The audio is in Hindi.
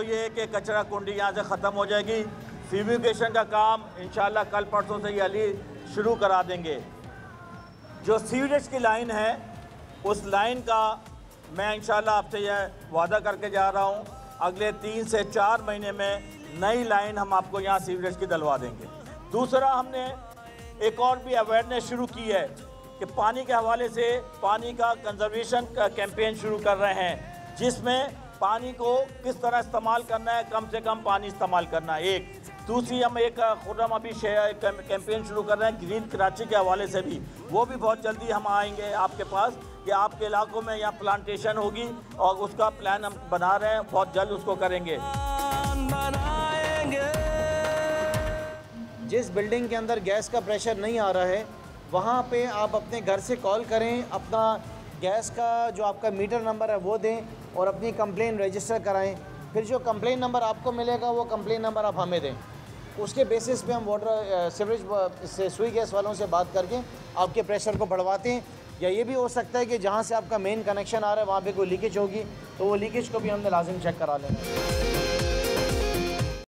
ये है कि कचरा कुंडी यहाँ से ख़त्म हो जाएगी। फ्यूमिगेशन का काम इंशाल्लाह कल परसों से ये शुरू करा देंगे। जो सीवरेज की लाइन है उस लाइन का मैं इंशाल्लाह आपसे यह वादा करके जा रहा हूँ, अगले 3 से 4 महीने में नई लाइन हम आपको यहाँ सीवरेज की डलवा देंगे। दूसरा, हमने एक और भी अवेयरनेस शुरू की है कि पानी के हवाले से पानी का कंजर्वेशन का कैंपेन शुरू कर रहे हैं, जिसमें पानी को किस तरह इस्तेमाल करना है, कम से कम पानी इस्तेमाल करना है। एक दूसरी, हम एक खुर्रम अभी कैंपेन शुरू कर रहे हैं ग्रीन कराची के हवाले से भी, वो भी बहुत जल्दी हम आएंगे आपके पास कि आपके इलाकों में यहाँ प्लांटेशन होगी और उसका प्लान हम बना रहे हैं, बहुत जल्द उसको करेंगे। जिस बिल्डिंग के अंदर गैस का प्रेशर नहीं आ रहा है वहाँ पे आप अपने घर से कॉल करें, अपना गैस का जो आपका मीटर नंबर है वो दें और अपनी कंप्लेन रजिस्टर कराएं। फिर जो कंप्लेन नंबर आपको मिलेगा वो कंप्लेन नंबर आप हमें दें, उसके बेसिस पे हम वाटर सीवरेज से सुई गैस वालों से बात करके आपके प्रेशर को बढ़वाते हैं। या ये भी हो सकता है कि जहाँ से आपका मेन कनेक्शन आ रहा है वहाँ पे कोई लीकेज होगी तो वो लीकेज को भी हमने लाजिम चेक करा लेंगे।